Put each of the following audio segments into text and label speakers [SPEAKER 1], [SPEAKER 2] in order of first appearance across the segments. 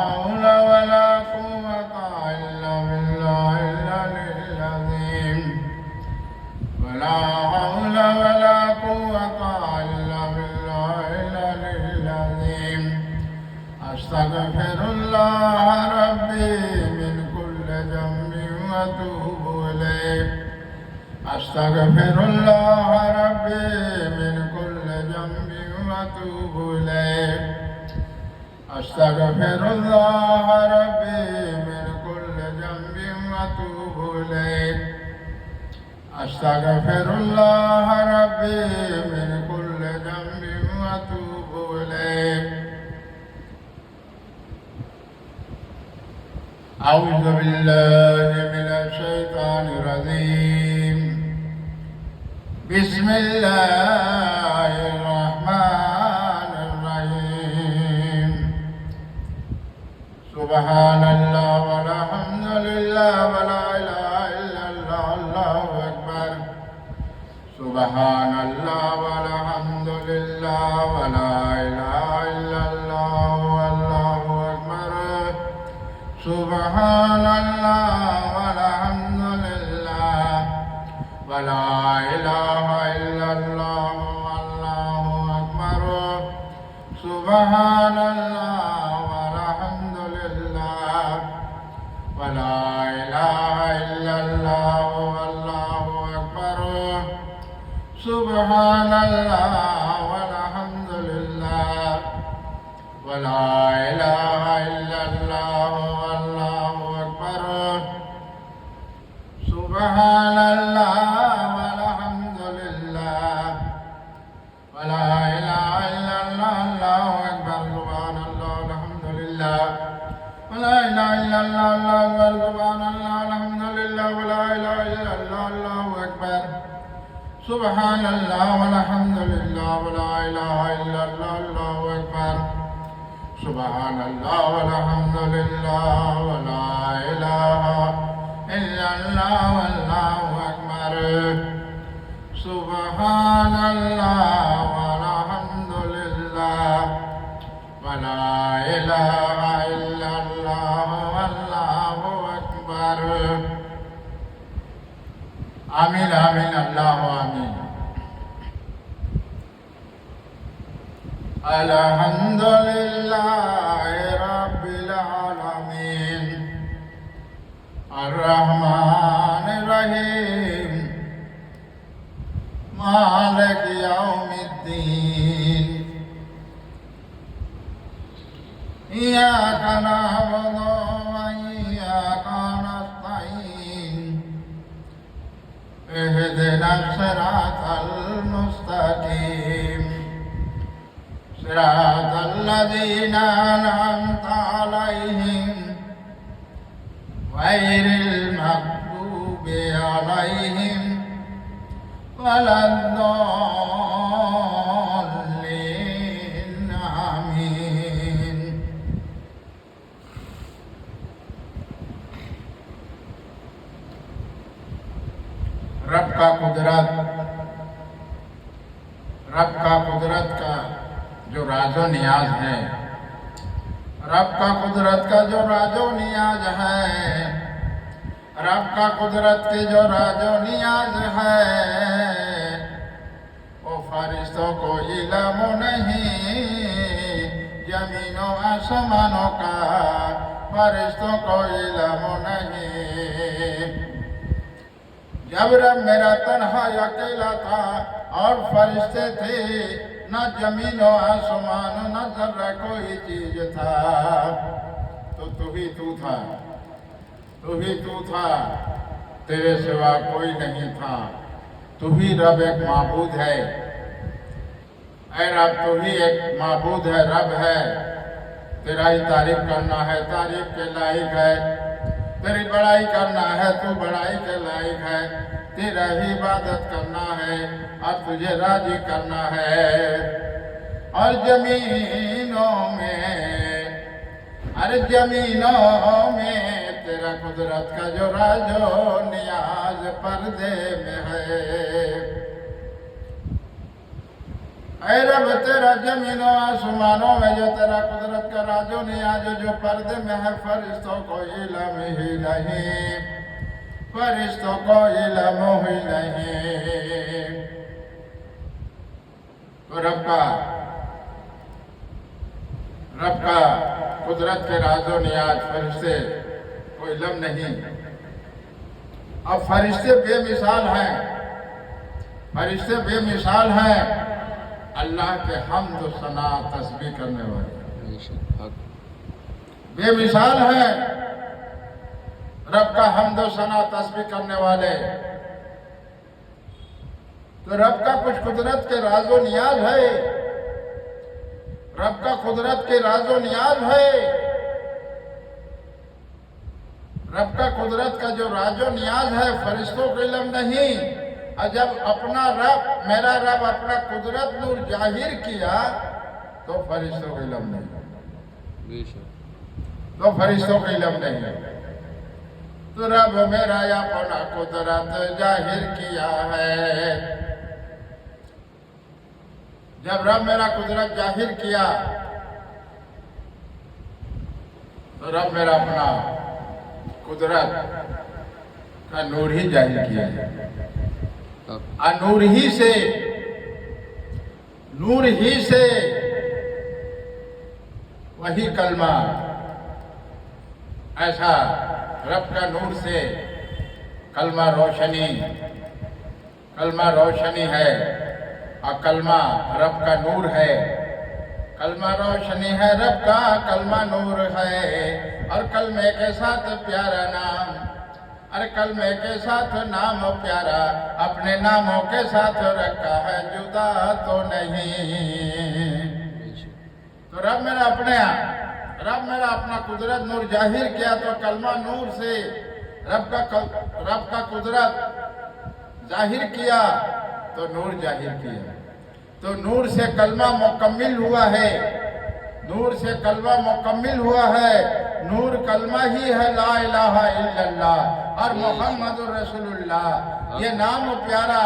[SPEAKER 1] حول ولا قوة إلا بالله العلي العظيم ولا حول ولا قوة إلا بالله العلي العظيم أستغفر الله ربي من كل ذنب وأتوب إليه أستغفر الله ربي من كل ذنب وأتوب إليه أستغفر الله ربي من كل ذنب وأتوب إليه أستغفر الله ربي من كل ذنب وأتوب إليه أعوذ بالله من الشيطان الرجيم بسم الله الرحمن الرحيم سبحان الله والحمد لله ولا إله إلا الله الله أكبر سبحان الله والحمد لله ولا إله إلا الله والله أكبر سبحان الله والحمد لله ولا إله إلا الله والله أكبر سبحان الله والحمد لله ولا إله إلا الله والله أكبر سبحان الله والحمد لله ولا إله إلا الله والله أكبر سبحان الله والحمد لله ولا إله إلا الله الله أكبر سبحان الله والحمد لله ولا إله إلا الله الله أكبر سبحان الله والحمد لله ولا إله إلا الله الله أكبر سبحان الله والحمد لله ولا إله إلا الله الله أكبر سبحان الله والحمد لله ولا إله إلا الله والله أكبر سبحان الله والحمد لله ولا إله إلا الله والله أكبر آمين آمين الله آمين الحمد لله رب العالمين الرحمن الرحيم مالك يوم الدين إياك نعبد وإياك نستعين اهدنا الصراط المستقيم صراط الذين أنعمت عليهم غير المغضوب عليهم ولا الضالين آمين رب کا قدرت کا جو راز و نیاز ہے رب کا قدرت کا جو راز و نیاز ہے رب کا قدرت کے جو راز و نیاز ہے وہ فرشتوں کو علم نہیں زمین و آسمانوں کا فرشتوں کو علم نہیں جب رب میرا تنہا اکیلا تھا اور فرشتے تھے نہ زمین و آسمان نہ ذرہ کوئی چیز تھا تو ہی تو تھا تیرے سوا کوئی نہیں تھا تو ہی رب ایک معبود ہے اے رب تو ہی ایک معبود ہے رب ہے تیرا ہی تعریف کرنا ہے تعریف کے لائق ہے تیری بڑائی کرنا ہے تو بڑائی کے لائق ہے تیرا ہی عبادت کرنا ہے اور تجھے راضی کرنا ہے اور زمینوں میں تیرا قدرت کا جو راز و نیاز پردے میں ہے اے رب تیرا زمین و آسمانوں میں جو تیرا قدرت کا راج و نیاز جو پردے میں ہے فرشتوں کو علم ہی نہیں، فرشتوں کو علم ہی نہیں۔ تو رب کا قدرت کے راز و نیاز فرشتے کو علم نہیں۔ اب فرشتے بے مثال ہیں، فرشتے بے مثال ہیں اللہ کے حمد و ثنا تسبیح کرنے والے، بے مثال ہیں رب کا حمد و ثنا تسبیح کرنے والے۔ تو رب کا کچھ قدرت کے راز و نیاز ہے، رب کا قدرت کے راز و نیاز ہے، رب کا قدرت کا جو راز و نیاز ہے فرشتوں کو علم نہیں۔ اور جب اپنا رب میرا رب اپنا قدرت نور ظاہر کیا تو فرشتوں کو علم نہیں، تو فرشتوں کو علم نہیں۔ تو رب میرا اپنا قدرت ظاہر کیا ہے، جب رب میرا قدرت ظاہر کیا تو رب میرا اپنا قدرت کا نور ہی ظاہر کیا ہے، اور نور ہی سے وہی کلمہ ایسا رب کا نور سے کلمہ روشنی ہے، اور کلمہ رب کا نور ہے، کلمہ روشنی ہے رب کا کلمہ نور ہے۔ اور کلمے کے ساتھ پیارا نام، اور کلمے کے ساتھ نام پیارا اپنے ناموں کے ساتھ رکھا ہے، جدا تو نہیں۔ تو رب میرا اپنا قدرت نور ظاہر کیا تو کلمہ نور سے رب کا قدرت ظاہر کیا تو نور ظاہر کیا، تو نور سے کلمہ مکمل ہوا ہے، نور سے کلمہ مکمل ہوا ہے۔ نور کلمہ ہی ہے لا الہ الا اللہ اور محمد رسول اللہ۔ یہ نام پیارا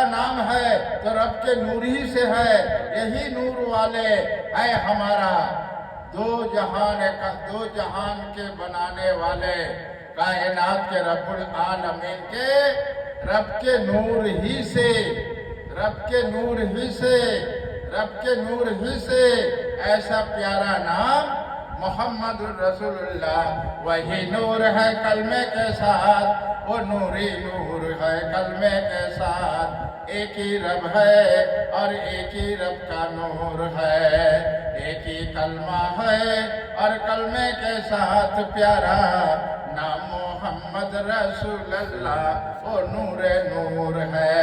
[SPEAKER 1] نام ہے تو رب کے نور ہی سے ہے۔ یہی نور والے اے ہمارا دو جہان کے بنانے والے کائنات کے رب العالمین کے رب کے نور ہی سے ایسا پیارا نام محمد رسول اللہ۔ وہی نور ہے کلمے کے ساتھ، وہ نوری نور ہے کلمے کے ساتھ۔ ایک ہی رب ہے اور ایک ہی رب کا نور ہے، ایک ہی کلمہ ہے اور کلمے کے ساتھ پیارا نام محمد رسول اللہ، وہ نور ہے۔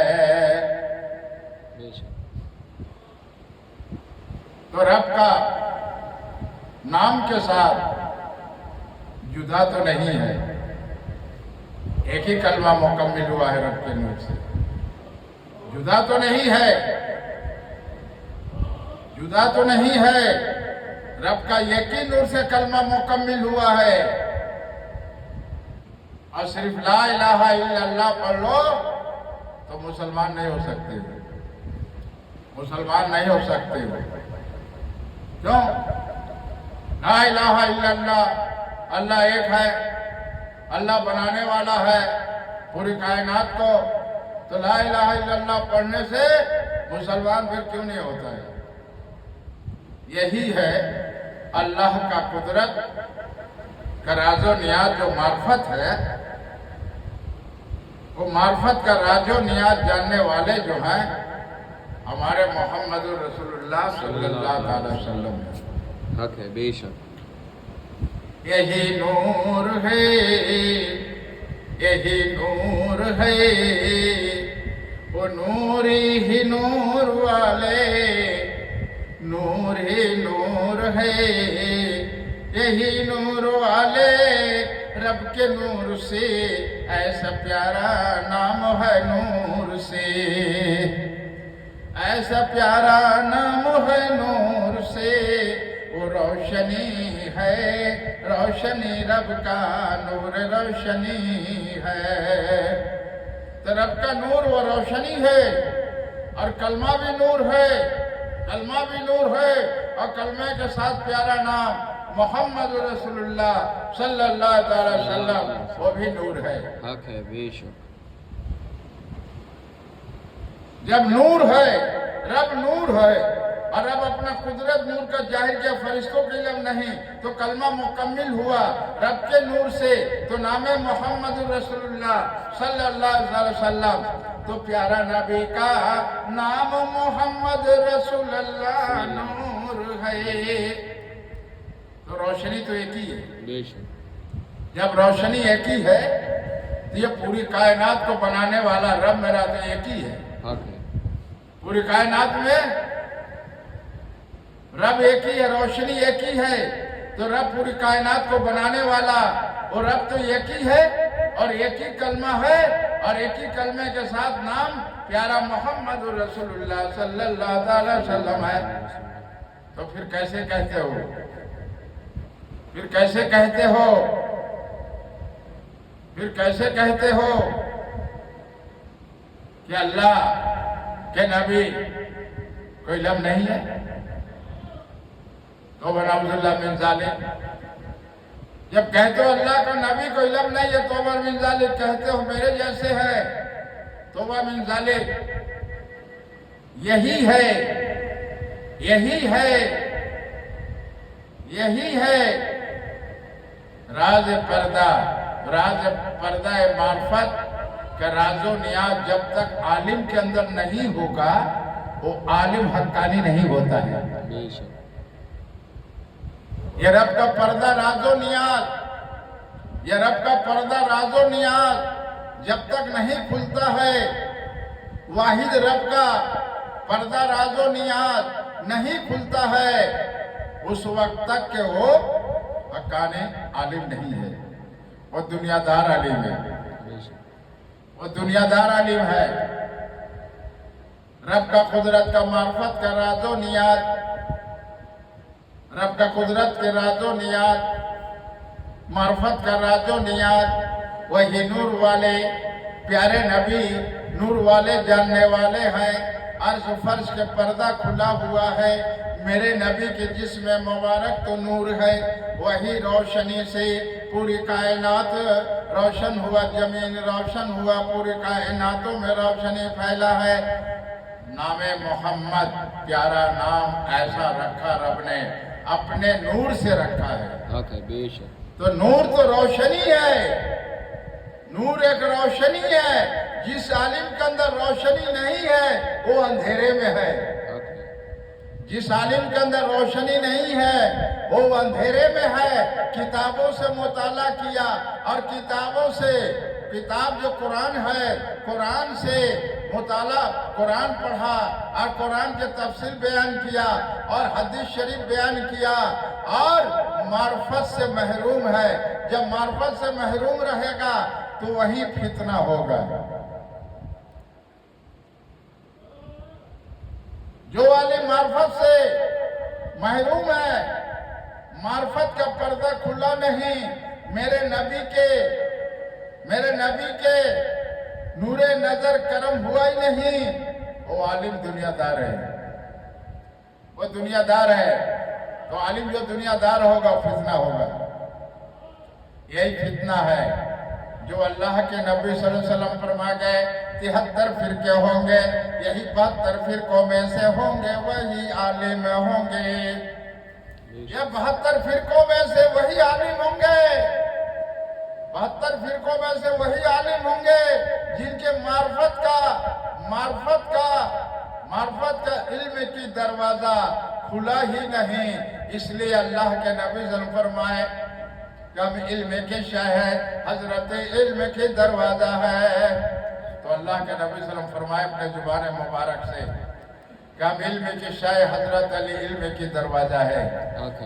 [SPEAKER 1] تو رب کا نام کے ساتھ جدا تو نہیں ہے، ایک ہی کلمہ مکمل ہوا ہے رب کے نور سے، جدا تو نہیں ہے، رب کا ایک ہی نور سے کلمہ مکمل ہوا ہے۔ اور صرف لا الہ الا اللہ پڑھ لو تو مسلمان نہیں ہو سکتے، کیوں؟ لا الہ الا اللہ، اللہ ایک ہے، اللہ بنانے والا ہے پوری کائنات کو، تو لا الہ الا اللہ پڑھنے سے مسلمان پھر کیوں نہیں ہوتا ہے؟ یہی ہے اللہ کا قدرت کا راز و نیاز جو معرفت ہے، وہ معرفت کا راز و نیاز جاننے والے جو ہیں ہمارے محمد رسول اللہ صلی اللہ علیہ وسلم ہیں۔
[SPEAKER 2] حق ہے، بے شک
[SPEAKER 1] یہی نور ہے، وہ نور ہی نور والے، نور ہی نور ہے، یہی نور والے رب کے نور سے ایسا پیارا نام ہے نور سے، ایسا پیارا نام ہے نور سے، وہ روشنی ہے، روشنی رب کا نور روشنی ہے۔ تو رب کا نور وہ روشنی ہے، اور کلمہ بھی نور ہے، کلمہ بھی نور ہے، اور کلمے کے ساتھ پیارا نام محمد رسول اللہ صلی اللہ علیہ وسلم وہ بھی نور ہے۔
[SPEAKER 2] حق ہے، بے شک۔
[SPEAKER 1] جب نور ہے، رب نور ہے، اور رب اپنا قدرت نور کا ظاہر کیا، فرشتوں کے علم نہیں، تو کلمہ مکمل ہوا رب کے نور سے، تو نام محمد رسول اللہ صلی اللہ علیہ وسلم، تو پیارا نبی کا نام محمد رسول اللہ نور ہے، تو روشنی تو ایک ہی ہے۔
[SPEAKER 2] بے شک۔
[SPEAKER 1] جب روشنی ایک ہی ہے تو یہ پوری کائنات کو بنانے والا رب میرا تو ایک ہی ہے۔
[SPEAKER 2] حق ہے۔
[SPEAKER 1] پوری کائنات میں رب ایک ہی ہے، روشنی ایک ہی ہے، تو رب پوری کائنات کو بنانے والا وہ رب تو ایک ہی ہے، اور ایک ہی کلمہ ہے، اور ایک ہی کلمے کے ساتھ نام پیارا محمد رسول اللہ صلی اللہ علیہ وسلم ہے۔ تو پھر کیسے کہتے ہو، پھر کیسے کہتے ہو، پھر کیسے کہتے ہو کہ اللہ کے نبی کوئی لم نہیں ہے؟ توبہ نعوذ باللہ من ذالک۔ جب کہتے ہو اللہ کا نبی کوئی لم نہیں ہے، توبہ من ذالک کہتے ہو میرے جیسے ہے، توبہ من ذالک۔ یہی ہے، یہی ہے، یہی ہے راز پردہ، راز پردہ معرفت کا راز و نیاز جب تک عالم کے اندر نہیں ہوگا وہ عالم حقانی نہیں ہوتا ہے۔
[SPEAKER 2] بے شک۔
[SPEAKER 1] یہ رب کا پردہ راز و نیاز، یہ رب کا پردہ راز و نیاز جب تک نہیں کھلتا ہے، واحد رب کا پردہ راز و نیاز نہیں کھلتا ہے، اس وقت تک کہ وہ حقانی عالم نہیں ہے، وہ دنیا دار عالم ہے،
[SPEAKER 2] بے شک۔
[SPEAKER 1] وہ دنیا دار عالم ہے۔ رب کا قدرت کا معرفت کا راز و نیاز، رب کا قدرت کے راز و نیاز، معرفت کا راز و نیاز، وہی نور والے پیارے نبی نور والے جاننے والے ہیں۔ عرش و فرش کے پردہ کھلا ہوا ہے، میرے نبی کے جسم مبارک تو نور ہے، وہی روشنی سے پوری کائنات روشن ہوا، زمین روشن ہوا، پوری کائناتوں میں روشنی پھیلا ہے۔ نام محمد پیارا نام ایسا رکھا رب نے، اپنے نور سے رکھا ہے۔
[SPEAKER 2] حق ہے، بے شک۔
[SPEAKER 1] تو نور تو روشنی ہے، نور ایک روشنی ہے، جس عالم کے اندر روشنی نہیں ہے وہ اندھیرے میں ہے۔
[SPEAKER 2] حق ہے۔
[SPEAKER 1] جس عالم کے اندر روشنی نہیں ہے وہ اندھیرے میں ہے۔ کتابوں سے مطالعہ کیا، اور کتابوں سے، کتاب جو قرآن ہے، قرآن سے مطالعہ، قرآن پڑھا اور قرآن کے تفسیر بیان کیا اور حدیث شریف بیان کیا، اور معرفت سے محروم ہے۔ جب معرفت سے محروم رہے گا تو وہی فتنہ ہوگا۔ جو عالم معرفت سے محروم ہے، معرفت کا پردہ کھلا نہیں، میرے نبی کے نور نظر کرم ہوا ہی نہیں، وہ عالم دنیا دار ہے، وہ دنیا دار ہے۔ تو عالم جو دنیا دار ہوگا فتنہ ہوگا۔ یہی فتنہ ہے جو اللہ کے نبی صلی اللہ علیہ وسلم فرما گئے 73 فرقے ہوں گے، یہی 72 فرقوں میں سے ہوں گے وہی عالم ہوں گے، یہ 72 فرقوں میں سے وہی عالم ہوں گے، 72 فرقوں میں سے وہی عالم ہوں گے جن کے معرفت کا علم کی دروازہ کھلا ہی نہیں۔ اس لیے اللہ کے نبی صلی اللہ علیہ وسلم فرمائے کہ ہم علم کے شاہ ہے، حضرت علم کے دروازہ ہے۔ تو اللہ کے نبی صلی اللہ علیہ وسلم فرمائے اپنے زبان مبارک سے کہ ہم علم کے شاہ حضرت علی علم کی دروازہ ہے۔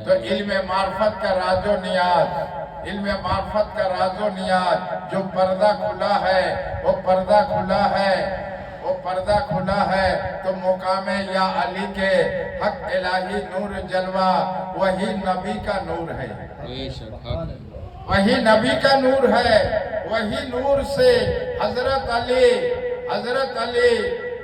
[SPEAKER 1] تو علم معرفت کا راز و نیاز، علم معرفت کا راز و نیاز جو پردہ کھلا ہے، وہ پردہ کھلا ہے، وہ پردہ کھلا ہے، تو مقام یا علی کے حق الہی نور جلوہ وہی نبی کا نور ہے، وہی نبی کا نور ہے۔ وہی نور سے حضرت علی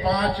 [SPEAKER 1] 5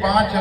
[SPEAKER 1] 5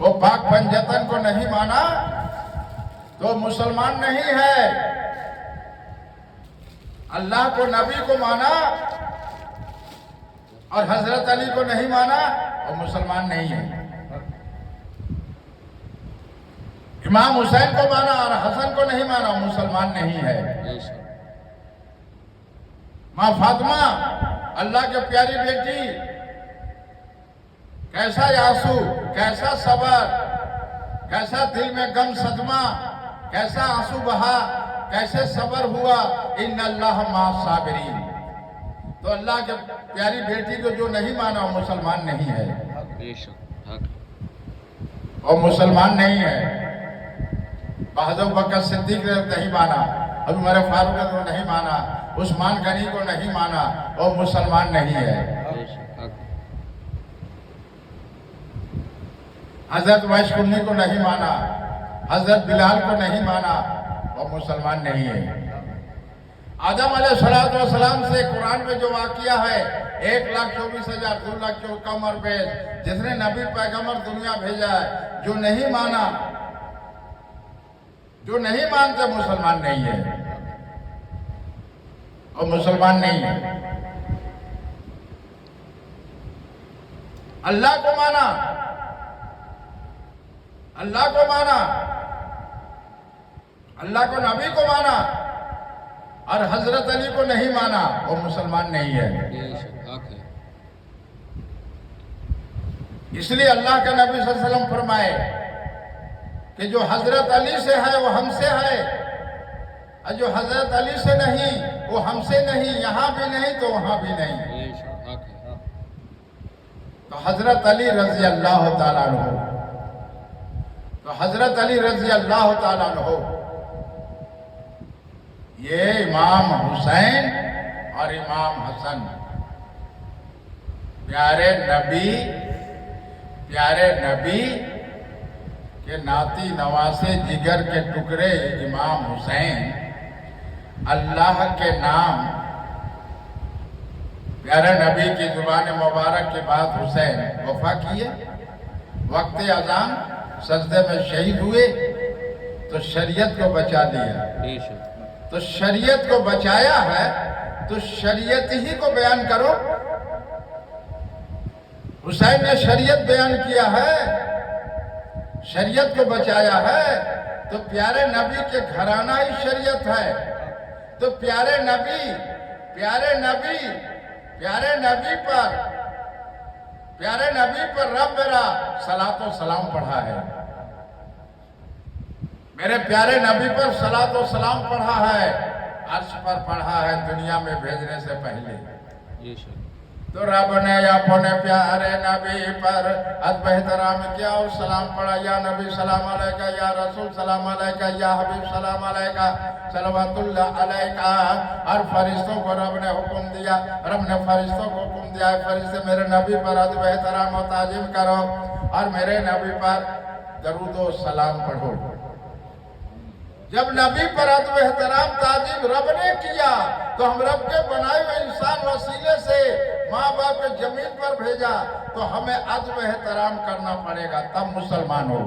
[SPEAKER 1] وہ پاک پنجتن کو نہیں مانا تو مسلمان نہیں ہے. اللہ کو نبی کو مانا اور حضرت علی کو نہیں مانا وہ مسلمان نہیں ہے. امام حسین کو مانا اور حسن کو نہیں مانا وہ مسلمان نہیں ہے. ماں فاطمہ اللہ کی پیاری بیٹی، کیسا آنسو، کیسا صبر، کیسا دل میں غم صدمہ، کیسا آنسو بہا، کیسے صبر ہوا. ان اللہ مع الصابرین. تو اللہ کے پیاری بیٹی کو جو نہیں مانا وہ مسلمان نہیں ہے، وہ مسلمان نہیں ہے. بہادر بکر صدیق نے نہیں مانا، ابو عمر فاروق نے نہیں مانا، عثمان غنی کو نہیں مانا، وہ مسلمان نہیں ہے. حضرت ویش کنی کو نہیں مانا، حضرت بلال کو نہیں مانا، وہ مسلمان نہیں ہے. آدم علیہ السلام سے قرآن میں جو واقعہ ہے 1,24,000 2,00,000 کم اور بیش جس نے نبی پیغمبر دنیا بھیجا ہے، جو نہیں مانا، جو نہیں مانتے مسلمان نہیں ہے، اور مسلمان نہیں ہے. اللہ کو مانا، اللہ کو مانا، اللہ کو نبی کو مانا اور حضرت علی کو نہیں مانا وہ مسلمان نہیں ہے. اس لیے اللہ کا نبی صلی اللہ علیہ وسلم فرمائے کہ جو حضرت علی سے ہے وہ ہم سے ہے، اور جو حضرت علی سے نہیں وہ ہم سے نہیں، یہاں بھی نہیں تو وہاں بھی نہیں. تو حضرت علی رضی اللہ تعالیٰ عنہ، تو حضرت علی رضی اللہ تعالیٰ عنہ یہ امام حسین اور امام حسن پیارے نبی کے ناتی نواسے جگر کے ٹکڑے. امام حسین اللہ کے نام، پیارے نبی کی زبان مبارک کے بعد حسین وفا کیے، وقت اذان سجدے میں شہید ہوئے تو شریعت کو بچا دیا. تو شریعت کو بچایا ہے تو شریعت ہی کو بیان کرو. حسین نے شریعت بیان کیا ہے، شریعت کو بچایا ہے، تو پیارے نبی کے گھرانہ ہی شریعت ہے. تو پیارے نبی پر رب میرا صلاۃ و سلام پڑھا ہے، میرے پیارے نبی پر صلاۃ و سلام پڑھا ہے، عرش پر پڑھا ہے دنیا میں بھیجنے سے پہلے. تو رب نے اپنے پیارے نبی پر ادب احترام کیا اور سلام پڑھا. یا نبی سلام علیکہ، یا رسول سلام علیکہ، یا حبیب سلام علیکہ، صلوات اللہ علیکہ. اور فرشتوں کو رب نے حکم دیا، رب نے فرشتوں کو حکم دیا ہے فرشتے میرے نبی پر ادب احترام و تعظیم کرو اور میرے نبی پر درود و سلام پڑھو. جب نبی پر ادب احترام تعظیم رب نے کیا تو ہم رب کے بنائے ہوئے انسان وسیلے سے ماں باپ کے زمین پر بھیجا تو ہمیں ادب احترام کرنا پڑے گا، تب مسلمان ہو،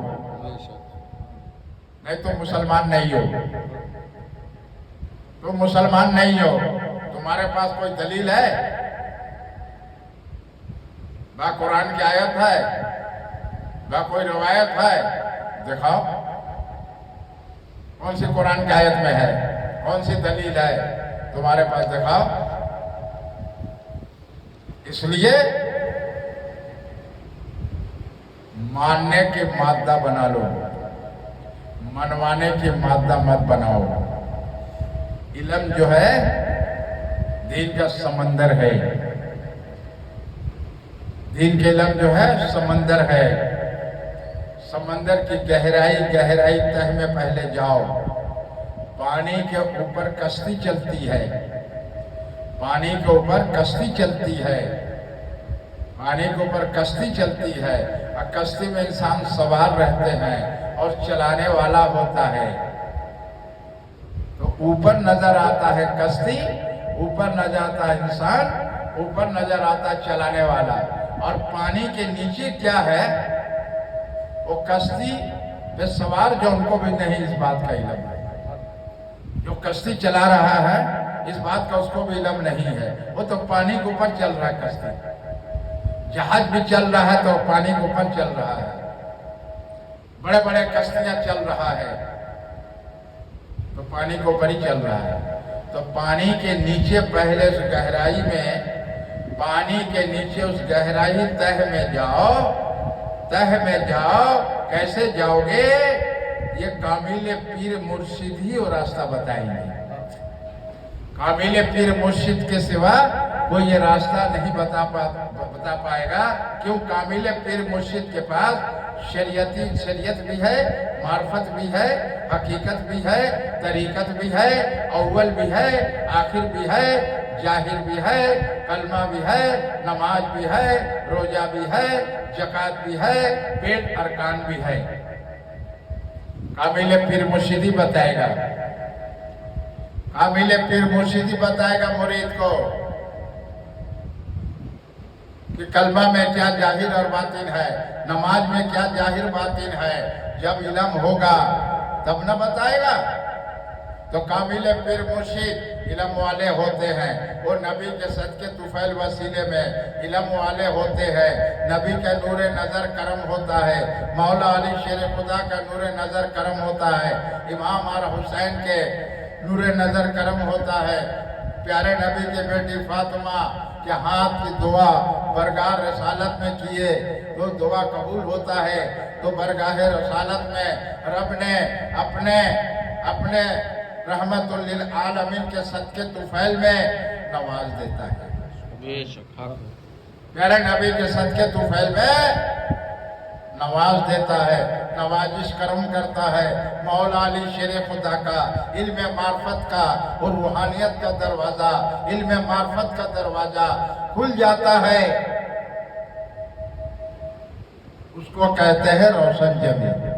[SPEAKER 1] نہیں تو مسلمان نہیں ہو. تم مسلمان نہیں ہو. تمہارے پاس کوئی دلیل ہے؟ با قرآن کی آیت ہے، با کوئی روایت ہے؟ دکھاؤ کون سی قرآن کی آیت میں ہے، کون سی دلیل ہے تمہارے پاس، دکھاؤ. اس لیے ماننے کی مادہ بنا لو، منوانے کی مادہ مت بناؤ. علم جو ہے دین کا سمندر ہے، دین کے علم جو ہے سمندر ہے. سمندر کی گہرائی تہ میں پہلے جاؤ. پانی کے اوپر کشتی چلتی ہے، پانی کے اوپر کشتی چلتی ہے، پانی کے اوپر کشتی چلتی ہے اور کشتی میں انسان سوار رہتے ہیں اور چلانے والا ہوتا ہے. تو اوپر نظر آتا ہے کشتی، اوپر نظر آتا ہے انسان، اوپر نظر آتا ہے چلانے والا. اور پانی کے نیچے کیا ہے؟ وہ کشتی پہ سوار جو ان کو بھی نہیں اس بات کا علم ہے، جو کشتی چلا رہا ہے اس بات کا اس کو بھی علم نہیں ہے، وہ تو پانی کے اوپر چل رہا ہے، کشتی جہاز بھی چل رہا ہے تو پانی کے اوپر چل رہا ہے، بڑے بڑے کشتیاں چل رہا ہے تو پانی کے اوپر ہی چل رہا ہے۔ تو پانی کے نیچے پہلے اس گہرائی میں، پانی کے نیچے اس گہرائی تہ میں جاؤ، تہ میں جاؤ، کیسے جاؤ گے؟ یہ کامل پیر مرشد ہی وہ راستہ بتائیں گے۔ کامل پیر مرشد کے سوا کوئی یہ راستہ نہیں بتا پائے گا، کیوں؟ کامل پیر مرشد کے پاس شریعت بھی ہے، معرفت بھی ہے، حقیقت بھی ہے، طریقت بھی ہے، اول بھی ہے، آخر بھی ہے، ظاہر بھی ہے، کلمہ بھی ہے، نماز بھی ہے، روزہ بھی ہے، زکوٰۃ بھی ہے، پیٹ ارکان بھی ہے۔ کامل پیر مرشدی بتائے گا، کامل پیر مرشدی بتائے گا مرید کو کہ کلمہ میں کیا ظاہر اور باطن ہے، نماز میں کیا ظاہر باطن ہے۔ جب علم ہوگا تب نہ بتائے گا۔ تو کامل پیر مرشد علم والے ہوتے ہیں، وہ نبی کے صدقے طفیل وسیلے میں علم والے ہوتے ہیں، نبی کا نور نظر کرم ہوتا ہے، مولا علی شیر خدا کا نور نظر کرم ہوتا ہے، امام اور حسین کے نور نظر کرم ہوتا ہے، پیارے نبی کے بیٹی فاطمہ کے ہاتھ کی دعا برگاہ رسالت میں کیے تو دعا قبول ہوتا ہے، تو برگاہ رسالت میں رب نے اپنے رحمت للعالمین کے صدقے طفیل میں نواز دیتا ہے۔
[SPEAKER 2] بے شک حق ہے۔
[SPEAKER 1] پیارے نبی کے صدقے طفیل میں نواز دیتا ہے، نوازش کرم کرتا ہے۔ مولا علی شیر خدا کا علم معرفت کا اور روحانیت کا دروازہ، علم معرفت کا دروازہ کھل جاتا ہے، اس کو کہتے ہیں روشن زمین،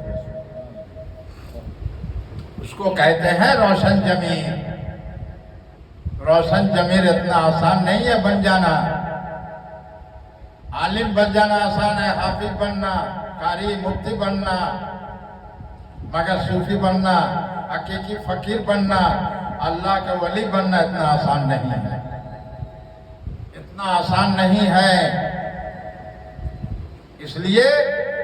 [SPEAKER 1] اس کو کہتے ہیں روشن زمین۔ روشن زمین اتنا آسان نہیں ہے بن جانا، عالم بن جانا آسان ہے، حافظ بننا، قاری مفتی بننا، مگر صوفی بننا، حقیقی فقیر بننا، اللہ کا ولی بننا اتنا آسان نہیں ہے، اتنا آسان نہیں ہے۔ اس لیے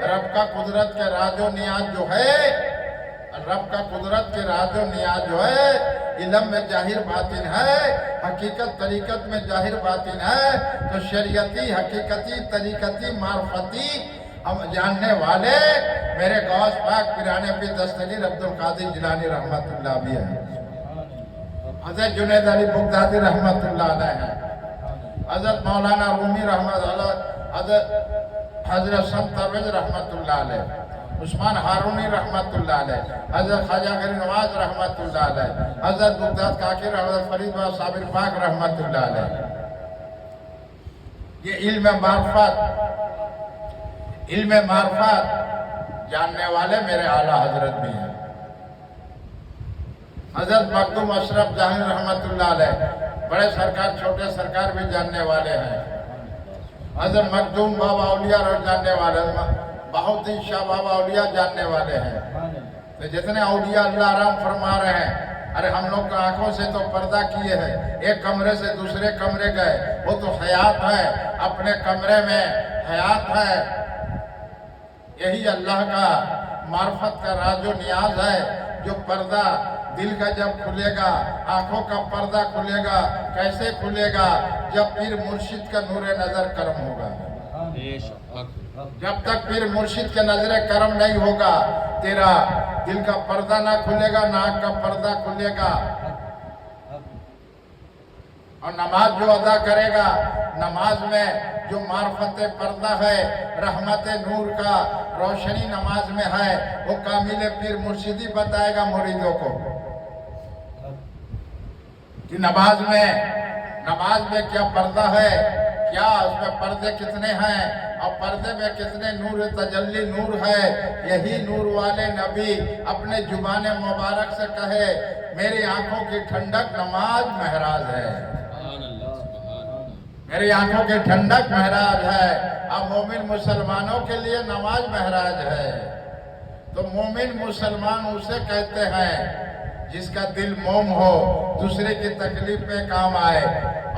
[SPEAKER 1] رب کا قدرت کے راز و نیاز جو ہے، رب کا قدرت کے راز و نیاز جو ہے، علم میں ظاہر باطن ہے، حقیقت طریقت میں ظاہر باطن ہے، تو شریعتی، حقیقتی، طریقتی، معرفتی ہم جاننے والے میرے غوث پاک پیرانے پہ دستگیر عبدالقادر جیلانی رحمت اللہ بھی ہے، حضرت جنید علی بغدادی رحمت اللہ علیہ ہے، حضرت مولانا رومی رحمت اللہ، حضرت سنت تبریز رحمت اللہ علیہ، عثمان ہارونی رحمت اللہ علیہ، حضرت خواجہ غریب نواز رحمت اللہ علیہ، حضرت بغداد کاکر، حضرت فرید بابا صابر پاک رحمت اللہ علیہ۔ یہ علم معرفت جاننے والے میرے اعلیٰ حضرت بھی ہیں، حضرت مخدوم اشرف جہانی رحمت اللہ علیہ، بڑے سرکار چھوٹے سرکار بھی جاننے والے ہیں، حضرت مخدوم بابا اولیاء اور جاننے والے، بہت ہی شاہ بابا اولیاء جاننے والے ہیں۔ تو جتنے اولیاء اللہ آرام فرما رہے ہیں، ارے ہم لوگ کا آنکھوں سے تو پردہ کیے ہیں، ایک کمرے سے دوسرے کمرے گئے، وہ تو حیات ہے، اپنے کمرے میں حیات ہے۔ یہی اللہ کا معرفت کا راز و نیاز ہے، جو پردہ دل کا جب کھلے گا، آنکھوں کا پردہ کھلے گا، کیسے کھلے گا؟ جب پیر مرشد کا نور نظر کرم ہوگا۔ جب تک پیر مرشد کے نظر کرم نہیں ہوگا، تیرا دل کا پردہ نہ کھلے گا، ناک کا پردہ کھلے گا۔ اور نماز جو ادا کرے گا، نماز میں جو معرفت پردہ ہے، رحمت نور کا روشنی نماز میں ہے، وہ کامل پیر مرشدی بتائے گا مریدوں کو کہ نماز میں کیا پردہ ہے، کیا اس میں پردے کتنے ہیں، اور پردے میں کتنے نور تجلی نور ہے۔ یہی نور والے نبی اپنے زبان مبارک سے کہے، میری آنکھوں کی ٹھنڈک نماز مہراز ہے، میری آنکھوں کی ٹھنڈک معراج ہے۔ اب مومن مسلمانوں کے لیے نماز معراج ہے۔ تو مومن مسلمان اسے کہتے ہیں جس کا دل موم ہو، دوسرے کی تکلیف میں کام آئے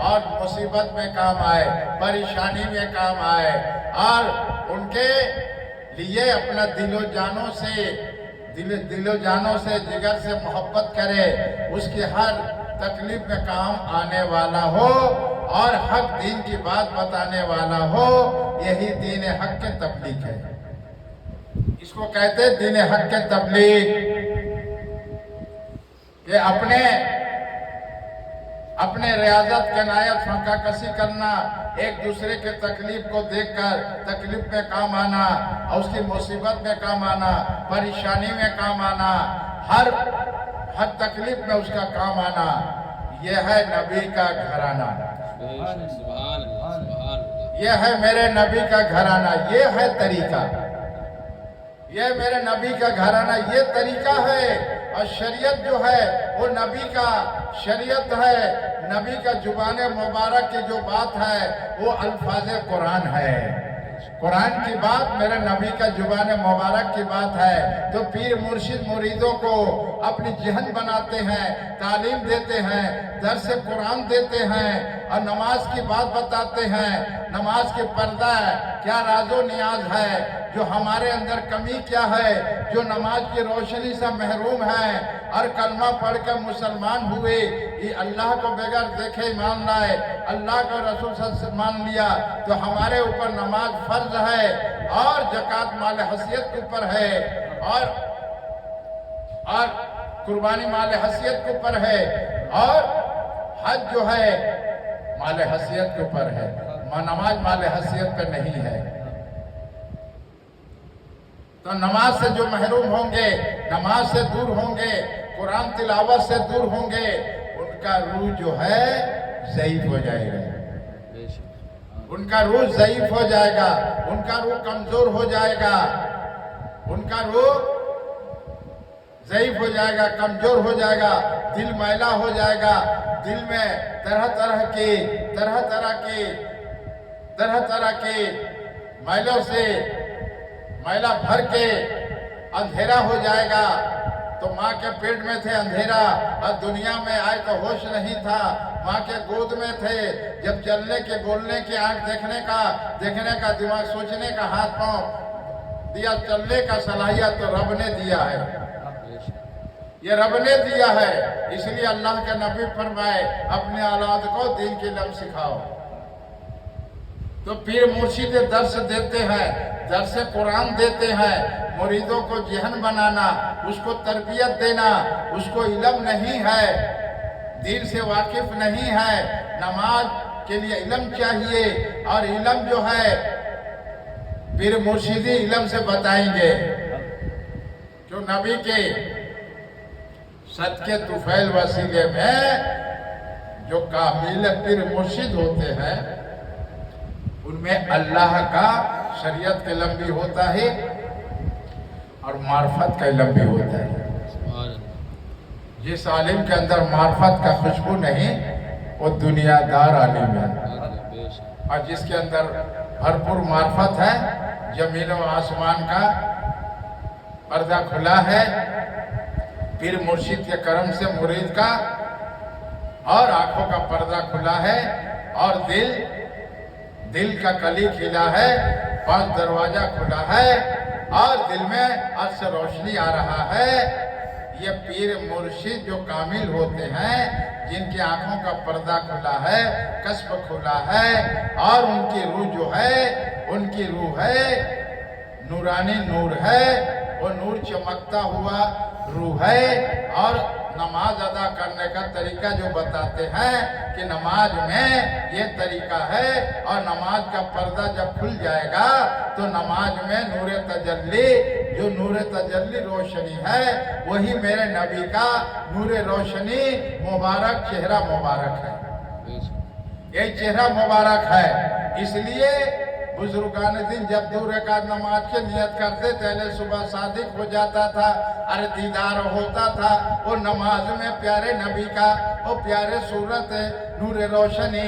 [SPEAKER 1] اور مصیبت میں کام آئے، پریشانی میں کام آئے، اور ان کے لیے اپنا دل و جانوں سے جگر سے محبت کرے، اس کی ہر تکلیف میں کام آنے والا ہو اور حق دین کی بات بتانے والا ہو۔ یہی دین حق کے تبلیغ ہے۔ اس کو کہتے ہیں دین حق کے تبلیغ، کہ اپنے ریاضت عنایت فنکا کسی کرنا، ایک دوسرے کے تکلیف کو دیکھ کر تکلیف میں کام آنا، اور اس کی مصیبت میں کام آنا، پریشانی میں کام آنا، ہر تکلیف میں اس کا کام آنا، یہ ہے نبی کا گھرانہ۔ یہ ہے میرے نبی کا گھرانہ، یہ ہے طریقہ، یہ میرے نبی کا گھرانہ، یہ طریقہ ہے۔ اور شریعت جو ہے وہ نبی کا شریعت ہے، نبی کا زبان مبارک کی جو بات ہے وہ الفاظ قرآن ہے۔ قرآن کی بات میرے نبی کا زبان مبارک کی بات ہے۔ تو پیر مرشد مریدوں کو اپنی ذہن بناتے ہیں، تعلیم دیتے ہیں، درس قرآن دیتے ہیں، اور نماز کی بات بتاتے ہیں۔ نماز کی پردہ کیا راز و نیاز ہے، جو ہمارے اندر کمی کیا ہے، جو نماز کی روشنی سے محروم ہے، اور کلمہ پڑھ کر مسلمان ہوئے، یہ اللہ کو بغیر دیکھے ایمان لائے، اللہ کو رسول صلی اللہ علیہ وسلم مان لیا، تو ہمارے اوپر نماز فرض ہے، اور زکوٰۃ مال حیثیت کے اوپر ہے، اور قربانی مال حیثیت کے اوپر ہے، اور حج جو ہے مال حیثیت کے اوپر ہے، نماز مال حیثیت پہ نہیں ہے۔ تو نماز سے جو محروم ہوں گے، نماز سے دور ہوں گے، قرآن تلاوت سے دور ہوں گے، ان کا روح جو ہے ضعیف ہو جائے گا، ان کا روح ضعیف ہو جائے گا، ان کا روح کمزور ہو جائے گا، ان کا روح ضعیف ہو جائے گا، کمزور ہو جائے گا، دل میلا ہو جائے گا، دل میں طرح طرح کے میلوں سے میلہ بھر کے اندھیرا ہو جائے گا۔ تو ماں کے پیٹ میں تھے اندھیرا، اور دنیا میں آئے تو ہوش نہیں تھا، ماں کے گود میں تھے، جب چلنے کے بولنے کی آنکھ دیکھنے کا دماغ سوچنے کا ہاتھ پاؤں دیا، چلنے کا صلاحیت تو رب نے دیا ہے، یہ رب نے دیا ہے۔ اس لیے اللہ کے نبی فرمائے اپنے اولاد کو دین کی علم سکھاؤ۔ تو پیر مرشد درس دیتے ہیں، درس قرآن دیتے ہیں، مریدوں کو ذہن بنانا، اس کو تربیت دینا، اس کو علم نہیں ہے، دین سے واقف نہیں ہے، نماز کے لیے علم چاہیے، اور علم جو ہے پیر مرشدی علم سے بتائیں گے، جو نبی کے صدقے طفیل وسیلے میں جو کامل پیر مرشد ہوتے ہیں، ان میں اللہ کا شریعت کا علم بھی ہوتا ہے اور معرفت کا علم بھی ہوتا ہے۔ جس عالم کے اندر معرفت کا خوشبو نہیں، وہ دنیا دار عالم ہے، اور جس کے اندر بھرپور معرفت ہے، زمین و آسمان کا پردہ کھلا ہے، پیر مرشد کے کرم سے مرید کا اور آنکھوں کا پردہ کھلا ہے، اور دل کا کلی کھلا ہے، 5 دروازہ کھلا ہے، اور دل میں عرش سے روشنی آ رہا ہے۔ یہ پیر مرشد جو کامل ہوتے ہیں، جن کی آنکھوں کا پردہ کھلا ہے، کشف کھلا ہے، اور ان کی روح جو ہے، ان کی روح ہے نورانی نور ہے، وہ نور چمکتا ہوا روح ہے۔ اور نماز ادا کرنے کا طریقہ جو بتاتے ہیں کہ نماز میں یہ طریقہ ہے، اور نماز کا پردہ جب کھل جائے گا تو نماز میں نور تجلی، جو نور تجلی روشنی ہے، وہی میرے نبی کا نور روشنی مبارک چہرہ مبارک ہے، یہ چہرہ مبارک ہے۔ اس لیے بزرگان دین جب 2 رکعت نماز کی نیت کرتے پہلے صبح صادق ہو جاتا تھا، دیدار ہوتا تھا، وہ نماز میں پیارے نبی کا وہ پیارے صورت نور روشنی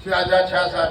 [SPEAKER 1] 6066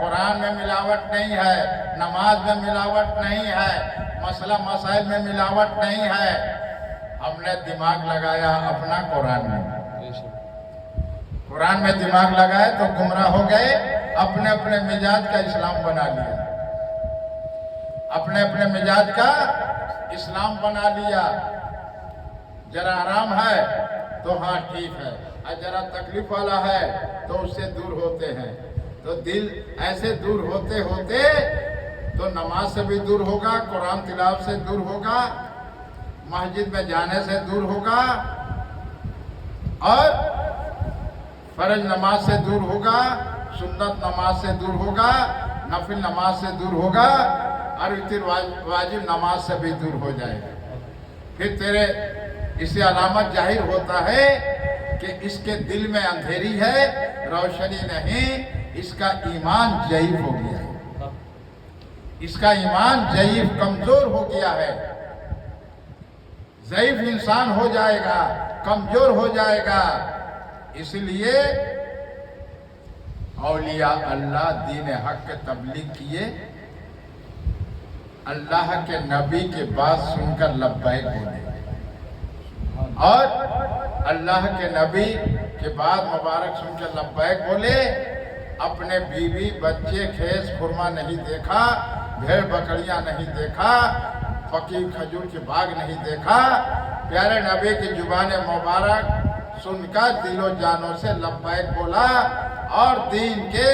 [SPEAKER 1] قرآن میں ملاوٹ نہیں ہے، نماز میں ملاوٹ نہیں ہے، مسئلہ مسائل میں ملاوٹ نہیں ہے۔ ہم نے دماغ لگایا اپنا قرآن میں،
[SPEAKER 2] بے شک
[SPEAKER 1] قرآن میں دماغ لگائے تو گمراہ ہو گئے، اپنے اپنے مزاج کا اسلام بنا لیا، اپنے اپنے مزاج کا اسلام بنا لیا۔ ذرا آرام ہے تو ہاں ٹھیک ہے، اور ذرا تکلیف والا ہے تو اس سے دور ہوتے ہیں۔ تو دل ایسے دور ہوتے ہوتے تو نماز سے بھی دور ہوگا، قرآن تلاوت سے دور ہوگا، مسجد میں جانے سے دور ہوگا، اور فرض نماز سے دور ہوگا، سنت نماز سے دور ہوگا، نفل نماز سے دور ہوگا، اور واجب نماز سے بھی دور ہو جائے گا۔ پھر تیرے اس سے علامت ظاہر ہوتا ہے کہ اس کے دل میں اندھیری ہے، روشنی نہیں، اس کا ایمان ضعیف ہو گیا ہے، اس کا ایمان ضعیف کمزور ہو گیا ہے، ضعیف انسان ہو جائے گا، کمزور ہو جائے گا۔ اس لیے اولیاء اللہ دین حق کے تبلیغ کیے، اللہ کے نبی کے بات سن کر لبیک بولے، اور اللہ کے نبی کے بعد مبارک سن کر لبیک بولے، اپنے بیوی بچے کھیس خرما نہیں دیکھا، بھیڑ بکریاں نہیں دیکھا، فقیر کھجور کے باغ نہیں دیکھا، پیارے نبی کی زبان مبارک سن کر دل و جانوں سے لبیک بولا، اور دین کے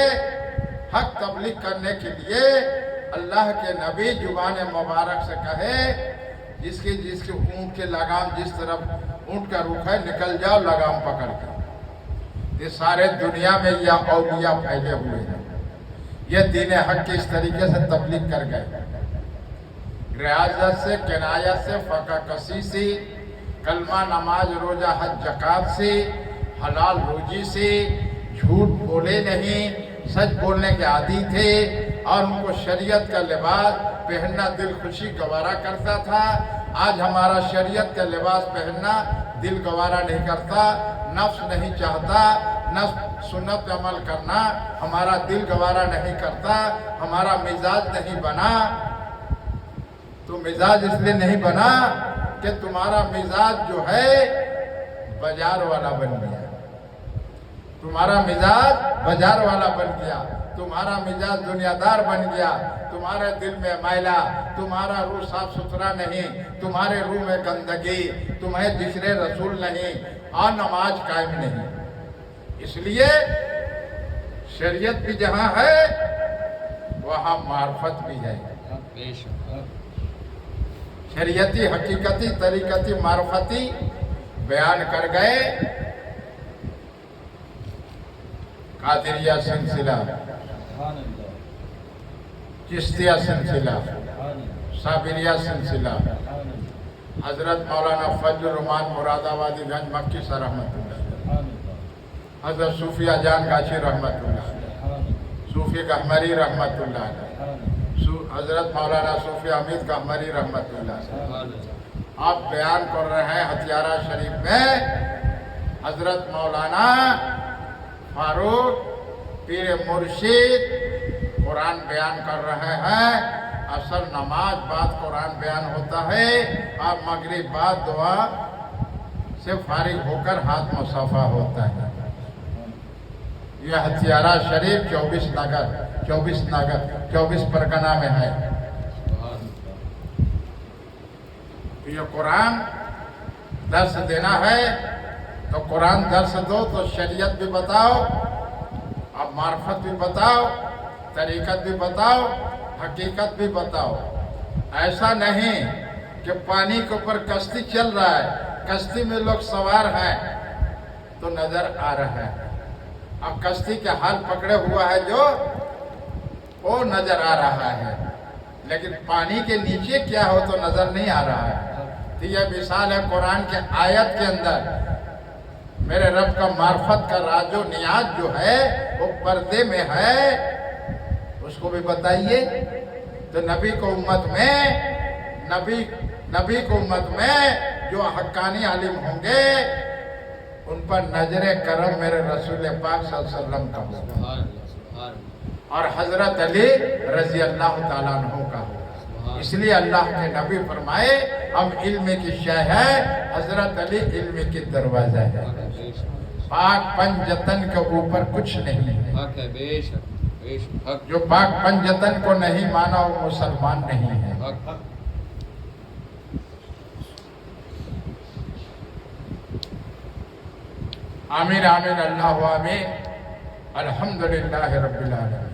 [SPEAKER 1] حق تبلیغ کرنے کے لیے اللہ کے نبی زبان مبارک سے کہے، جس کی اونٹ کے لگام جس طرف اونٹ کا رخ ہے، نکل جاؤ لگام پکڑ کر۔ یہ سارے دنیا میں یہ اولیاء پھیلے ہوئے ہیں، یہ دین حق کی اس طریقے سے تبلیغ کر گئے، ریاضت سے، کنایت سے، فقہ کسی سے، کلمہ نماز روزہ حج زکات سے، حلال روزی سے، جھوٹ بولے نہیں، سچ بولنے کے عادی تھے، اور ان کو شریعت کا لباس پہننا دل خوشی گوارا کرتا تھا۔ آج ہمارا شریعت کا لباس پہننا دل گوارا نہیں کرتا، نفس نہیں چاہتا، نفس سنت پہ عمل کرنا ہمارا دل گوارا نہیں کرتا، ہمارا مزاج نہیں بنا۔ تو مزاج اس لیے نہیں بنا کہ تمہارا مزاج جو ہے بازار والا بن گیا، تمہارا مزاج بازار والا بن گیا، تمہارا مزاج دنیا دار بن گیا، تمہارے دل میں میلا، تمہارا روح صاف ستھرا نہیں، تمہارے روح میں گندگی، تمہیں ذکر رسول نہیں، اور نماز قائم نہیں۔ اس لیے شریعت بھی جہاں ہے وہاں معرفت بھی ہے،
[SPEAKER 2] بے شک
[SPEAKER 1] شریعتی حقیقتی طریقتی معرفتی بیان کر گئے۔ قادریہ سلسلہ، چشتیہ سلسلہ، صابریہ سلسلہ، حضرت مولانا فضل الرحمان مراد آبادی گنج مکی سے رحمت اللہ، حضرت صوفیہ جان گاچھی رحمت اللہ، صوفی گہمری رحمت اللہ، حضرت مولانا صوفی حمید گہمری رحمت اللہ۔ آپ بیان کر رہے ہیں ہتھیارہ شریف میں حضرت مولانا فاروق پیر مرشد قرآن بیان کر رہے ہیں۔ اصل نماز بعد قرآن بیان ہوتا ہے، اور مغرب بعد دعا سے فارغ ہو کر ہاتھ مصافحہ ہوتا ہے۔ یہ ہتھیارہ شریف 24 پرگنہ میں ہے۔ یہ قرآن درس دینا ہے تو قرآن درس دو، تو شریعت بھی بتاؤ، اب معرفت بھی بتاؤ، طریقت بھی بتاؤ، حقیقت بھی بتاؤ۔ ایسا نہیں کہ پانی کے اوپر کشتی چل رہا ہے، کشتی میں لوگ سوار ہیں تو نظر آ رہا ہے، اب کشتی کے حال پکڑے ہوا ہے جو وہ نظر آ رہا ہے، لیکن پانی کے نیچے کیا ہو تو نظر نہیں آ رہا ہے۔ تو یہ مثال ہے قرآن کے آیت کے اندر میرے رب کا معرفت کا راز و نیاز جو ہے وہ پردے میں ہے، اس کو بھی بتائیے۔ تو نبی کو امت میں جو حقانی عالم ہوں گے ان پر نظر کرم میرے رسول پاک صلی اللہ علیہ وسلم کا ہوگا، اور حضرت علی رضی اللہ تعالیٰ عنہ کا ہوگا۔ اس لیے اللہ کے نبی فرمائے ہم علم کی شے ہے، حضرت علی علم کی دروازہ ہے۔ پاک پنجتن کے اوپر کچھ نہیں ہے۔
[SPEAKER 2] حق ہے، بے شک بے شک حق
[SPEAKER 1] جو پاک پنجتن کو نہیں مانا وہ مسلمان نہیں ہے۔
[SPEAKER 2] حق حق۔
[SPEAKER 1] آمین آمین، اللہ آمین، الحمدللہ رب العالمین۔